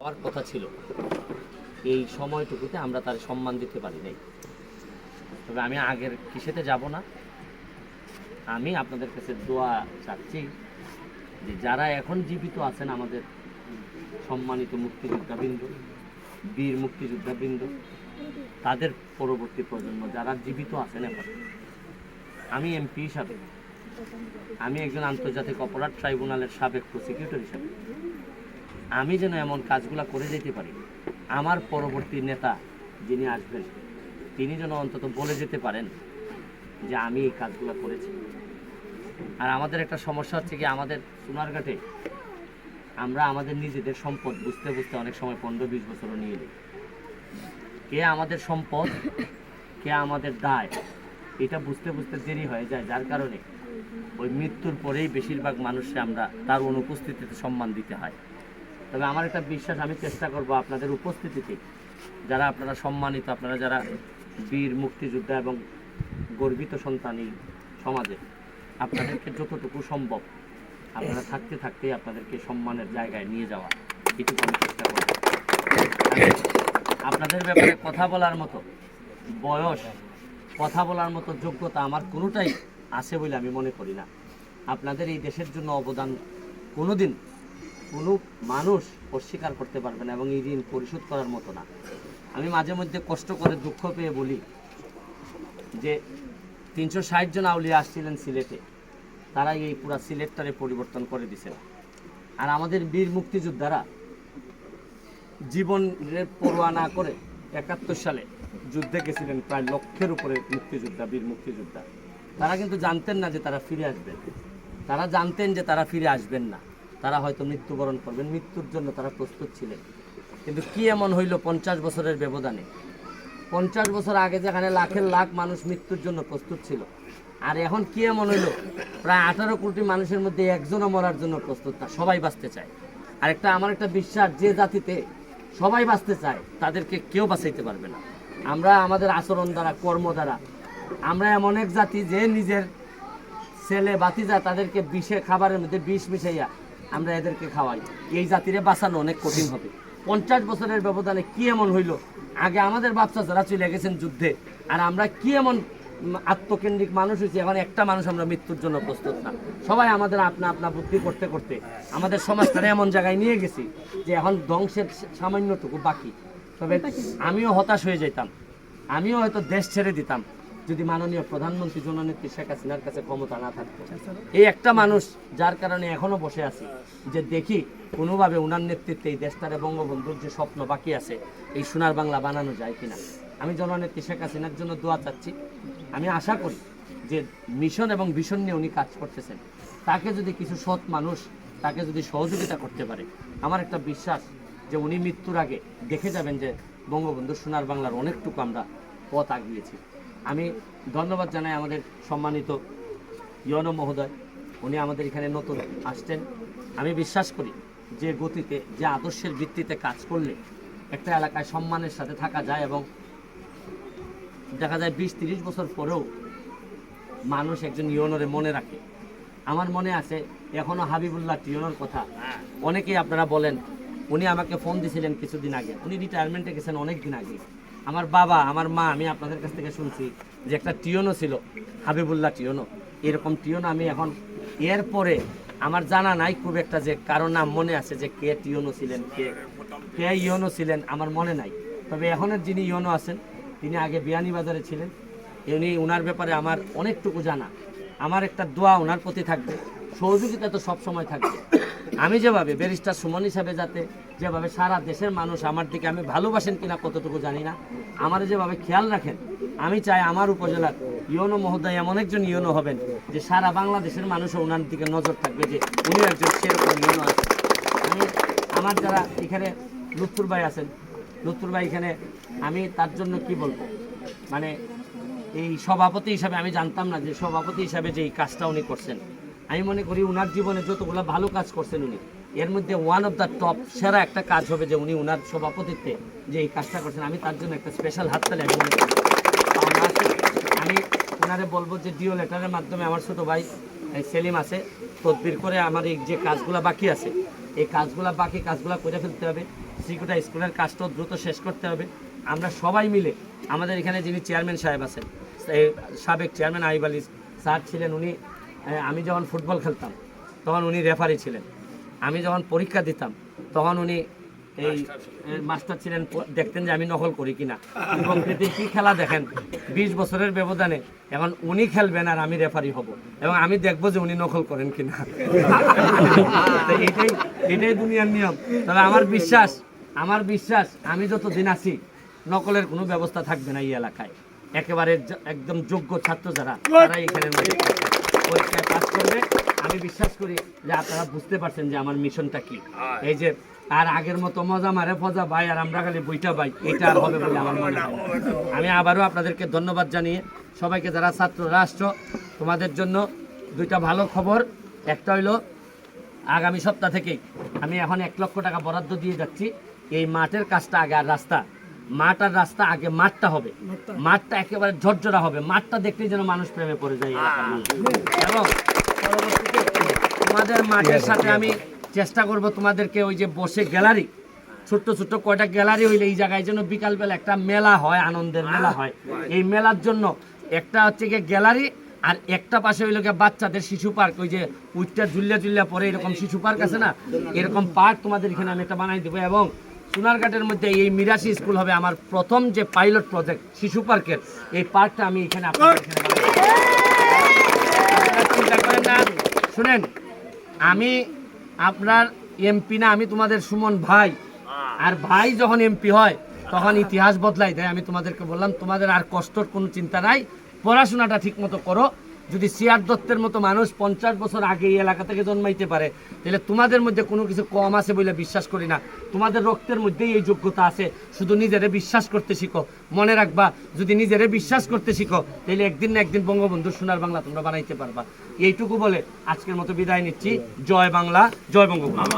হওয়ার কথা ছিল, এই সময়টুকুতে আমরা তার সম্মান দিতে পারি নাই। তবে আমি আগের কিসেতে যাব না, আমি আপনাদের কাছে দোয়া চাচ্ছি যে যারা এখন জীবিত আছেন, আমাদের সম্মানিত মুক্তিযোদ্ধাবৃন্দ, বীর মুক্তিযোদ্ধাবৃন্দ, তাদের পরবর্তী প্রজন্ম যারা জীবিত আছেন এখন, আমি এমপি হিসাবে, আমি একজন আন্তর্জাতিক অপরাধ ট্রাইব্যুনালের সাবেক প্রসিকিউটর হিসাবে আমি যেন এমন কাজগুলো করে যেতে পারি, আমার পরবর্তী নেতা যিনি আসবেন তিনি যেন অন্তত বলে যেতে পারেন যে আমি এই কাজগুলো করেছি। আর আমাদের একটা সমস্যা হচ্ছে কি, আমাদের সোনারঘাটে আমরা আমাদের নিজেদের সম্পদ বুঝতে বুঝতে অনেক সময় 15-20 বছরও নিয়ে নিই। কে আমাদের সম্পদ, কে আমাদের দায়, এটা বুঝতে বুঝতে দেরি হয়ে যায়, যার কারণে ওই মৃত্যুর পরেই বেশিরভাগ মানুষকে আমরা তার অনুপস্থিতিতে সম্মান দিতে হয়। তবে আমার একটা বিশ্বাস, আমি চেষ্টা করব আপনাদের উপস্থিতিতে যারা আপনারা সম্মানিত, আপনারা যারা বীর মুক্তিযোদ্ধা এবং গর্বিত সন্তান এই সমাজে, আপনাদেরকে যতটুকু সম্ভব আপনারা থাকতে থাকতেই আপনাদেরকে সম্মানের জায়গায় নিয়ে যাওয়া, এটুকু আমি চেষ্টা করব। আপনাদের ব্যাপারে কথা বলার মতো বয়স, কথা বলার মতো যোগ্যতা আমার কোনোটাই আছে বলে আমি মনে করি না। আপনাদের এই দেশের জন্য অবদান কোনোদিন কোনো মানুষ অস্বীকার করতে পারবে না এবং এই ঋণ পরিশোধ করার মতো না। আমি মাঝে মধ্যে কষ্ট করে দুঃখ পেয়ে বলি যে 360 জন আউলিয়া আসছিলেন সিলেটে, তারা এই পুরা সিলেটটারে পরিবর্তন করে দিয়েছিল। আর আমাদের বীর মুক্তিযোদ্ধারা জীবনের পরোয়া না করে 71 সালে যুদ্ধে গেছিলেন, প্রায় লক্ষের উপরে মুক্তিযোদ্ধা, বীর মুক্তিযোদ্ধা। তারা কিন্তু জানতেন না যে তারা ফিরে আসবেন, তারা জানতেন যে তারা ফিরে আসবেন না, তারা হয়তো মৃত্যুবরণ করবেন, মৃত্যুর জন্য তারা প্রস্তুত ছিলেন। কিন্তু কি এমন হইল 50 বছরের ব্যবধানে, 50 বছর আগে যেখানে লাখের লাখ মানুষ মৃত্যুর জন্য প্রস্তুত ছিল, আর এখন কি এমন হইল প্রায় 18 কোটি মানুষের মধ্যে একজনও মরার জন্য প্রস্তুত না, সবাই বাঁচতে চায়। আর আমার একটা বিশ্বাস, যে জাতিতে সবাই বাঁচতে চায় তাদেরকে কেউ বাঁচাইতে পারবে না। আমরা আমাদের আচরণ দ্বারা, কর্ম দ্বারা আমরা এমন এক জাতি যে নিজের ছেলে বাতিজা তাদেরকে বিষে, খাবারের মধ্যে বিষ মিশাইয়া আমরা এদেরকে খাওয়াই। এই জাতিরে বাঁচানো অনেক কঠিন হবে। 50 বছরের ব্যবধানে কি এমন হইল, আগে আমাদের বাচ্চা যারা চলে গেছেন যুদ্ধে, আর আমরা কি এমন আত্মকেন্দ্রিক মানুষ হয়েছি, এখন একটা মানুষ আমরা মৃত্যুর জন্য প্রস্তুত না। সবাই আমাদের আপনা আপনা বুদ্ধি করতে করতে আমাদের সমাজটারে এমন জায়গায় নিয়ে গেছি যে এখন ধ্বংসের সামান্যটুকু বাকি। তবে আমিও হতাশ হয়ে যেতাম, আমিও হয়তো দেশ ছেড়ে দিতাম যদি মাননীয় প্রধানমন্ত্রী জননেত্রী শেখ হাসিনার কাছে ক্ষমতা না থাকতো। এই একটা মানুষ যার কারণে এখনো বসে আছি, যে দেখি কোনোভাবে ওনার নেতৃত্বে এই দেশটারে বঙ্গবন্ধুর যে স্বপ্ন বাকি আছে, এই সোনার বাংলা বানানো যায় কিনা। আমি জননেত্রী শেখ হাসিনার জন্য দোয়া চাচ্ছি। আমি আশা করি যে মিশন এবং ভিশন নিয়ে উনি কাজ করতেছেন, তাকে যদি কিছু সৎ মানুষ তাকে যদি সহযোগিতা করতে পারে, আমার একটা বিশ্বাস যে উনি মৃত্যুর আগে দেখে যাবেন যে বঙ্গবন্ধুর সোনার বাংলার অনেকটুকু আমরা পথ আগিয়েছি। আমি ধন্যবাদ জানাই আমাদের সম্মানিত ইউনো মহোদয়, উনি আমাদের এখানে নতুন আসছেন। আমি বিশ্বাস করি যে গতিতে, যে আদর্শের ভিত্তিতে কাজ করলে একটা এলাকায় সম্মানের সাথে থাকা যায় এবং দেখা যায় 20-30 বছর পরেও মানুষ একজন ইউনোরে মনে রাখে। আমার মনে আছে এখনও হাবিবুল্লাহ টিউনোর কথা অনেকেই আপনারা বলেন। উনি আমাকে ফোন দিয়েছিলেন কিছুদিন আগে, উনি রিটায়ারমেন্টে গেছেন অনেক দিন আগে। আমার বাবা, আমার মা, আমি আপনাদের কাছ থেকে শুনছি যে একটা টিউনো ছিল হাবিবুল্লাহ টিউনো। এরকম টিউনো আমি এখন এরপরে আমার জানা নাই খুব একটা, যে কারো নাম মনে আছে যে কে টিউনো ছিলেন, কে ইউনো ছিলেন, আমার মনে নাই। তবে এখনের যিনি ইউনো আছেন তিনি আগে বিয়ানীবাজারে ছিলেন। উনি, ওনার ব্যাপারে আমার অনেকটুকু জানা। আমার একটা দোয়া ওনার প্রতি থাকবে, সহযোগিতা তো সব সময় থাকবে। আমি যেভাবে ব্যারিস্টার সুমন হিসাবে, যাতে যেভাবে সারা দেশের মানুষ আমার দিকে, আমি ভালোবাসেন কিনা কতটুকু জানি না, আমার যেভাবে খেয়াল রাখেন, আমি চাই আমার উপজেলার ইউনো মহোদয় এমন একজন ইউনো হবেন যে সারা বাংলাদেশের মানুষও ওনার দিকে নজর থাকবে যে উনি একজন সেরকম ইউনো আছেন। আমি আমার যারা এখানে লুৎফুর ভাই আছেন, লুৎফুর ভাই এখানে, আমি তার জন্য কি বলবো, মানে এই সভাপতি হিসাবে আমি জানতাম না যে সভাপতি হিসাবে যে এই কাজটা উনি করছেন। আমি মনে করি ওনার জীবনে যতগুলো ভালো কাজ করছেন উনি, এর মধ্যে ওয়ান অফ দ্য টপ সেরা একটা কাজ হবে যে উনি ওনার সভাপতিত্বে যে এই কাজটা করছেন। আমি তার জন্য একটা স্পেশাল হাততালি আমি মনে করি। আমি ওনারে বলবো যে ডিও লেটারের মাধ্যমে আমার ছোটো ভাই সেলিম আছে, তদবির করে আমার এই যে কাজগুলো বাকি আছে, এই কাজগুলো, বাকি কাজগুলো করে ফেলতে হবে। শ্রীকোটা স্কুলের কাজটা দ্রুত শেষ করতে হবে। আমরা সবাই মিলে আমাদের এখানে যিনি চেয়ারম্যান সাহেব আছেন, এই সাবেক চেয়ারম্যান আইব আলী স্যার ছিলেন, উনি আমি যখন ফুটবল খেলতাম তখন উনি রেফারি ছিলেন, আমি যখন পরীক্ষা দিতাম তখন উনি এই মাস্টার ছিলেন, দেখতেন যে আমি নকল করি কিনা এবং কি খেলা দেখেন 20 বছরের ব্যবধানে এখন উনি খেলবেন আর আমি রেফারি হব এবং আমি দেখবো যে উনি নকল করেন কিনা। এটাই দুনিয়ার নিয়ম। তবে আমার বিশ্বাস আমি যতদিন আছি নকলের কোনো ব্যবস্থা থাকবে না এই এলাকায়। একেবারে একদম যোগ্য ছাত্র যারা তারা এখানে পরীক্ষায় পাস করবে। আমি বিশ্বাস করি যে আপনারা বুঝতে পারছেন যে আমার মিশনটা কি। এই যে আর আগের মতো মজা মারে ফজা ভাই আর আমরা খালি বইটা ভাই, এটা আর হবে বলে আমার মনে হয় না। আমি আবারও আপনাদেরকে ধন্যবাদ জানিয়ে সবাইকে, যারা ছাত্র রাষ্ট্র, তোমাদের জন্য দুইটা ভালো খবর। একটা হইলো আগামী সপ্তাহ থেকেই আমি এখন 1 লক্ষ টাকা বরাদ্দ দিয়ে যাচ্ছি। এই মাঠের কাজটা আগে, আর রাস্তা, মাঠ আর রাস্তা আগে, মাঠটা হবে, মাঠটা একেবারে ঝরঝরা হবে, মাঠটা দেখলেই যেন মানুষ প্রেমে পড়ে যায়। এবং পরবর্তীতে তোমাদের মাঠের সাথে আমি চেষ্টা করব তোমাদেরকে ওই যে বসে গ্যালারি, ছোট্ট ছোট্ট কয়টা গ্যালারি হইলে এই জায়গায় যেন বিকালবেলা একটা মেলা হয়, আনন্দের মেলা হয়। এই মেলার জন্য একটা হচ্ছে গিয়ে গ্যালারি আর একটা পাশে হইল গিয়ে বাচ্চাদের শিশু পার্ক, ওই যে উইটটা ঝুল্লা পরে এরকম শিশু পার্ক আছে না, এরকম পার্ক তোমাদের এখানে আমি একটা বানাই দেবো। এবং সোনারঘাটের মধ্যে এই মিরাশি স্কুল হবে আমার প্রথম যে পাইলট প্রজেক্ট শিশু পার্কের, এই পার্কটা আমি এখানে আপনাদের এখানে চিন্তা করেন না। শুনেন, আমি আপনার এমপি না, আমি তোমাদের সুমন ভাই, আর ভাই যখন এমপি হয় তখন ইতিহাস বদলাই দেয়। আমি তোমাদেরকে বললাম তোমাদের আর কষ্টর কোনো চিন্তা নাই, পড়াশোনাটা ঠিক মতো করো। যদি সিআর দত্তের মতো মানুষ 50 বছর আগে এই এলাকা থেকে জন্মাইতে পারে, তাহলে তোমাদের মধ্যে কোনো কিছু কম আছে বলে বিশ্বাস করি না। তোমাদের রক্তের মধ্যেই এই যোগ্যতা আছে, শুধু নিজেরে বিশ্বাস করতে শিখো। মনে রাখবা, যদি নিজেরে বিশ্বাস করতে শিখো তাহলে একদিন না একদিন বঙ্গবন্ধু সোনার বাংলা তোমরা বানাইতে পারবা। এইটুকু বলে আজকের মতো বিদায় নিচ্ছি। জয় বাংলা, জয় বঙ্গবন্ধু।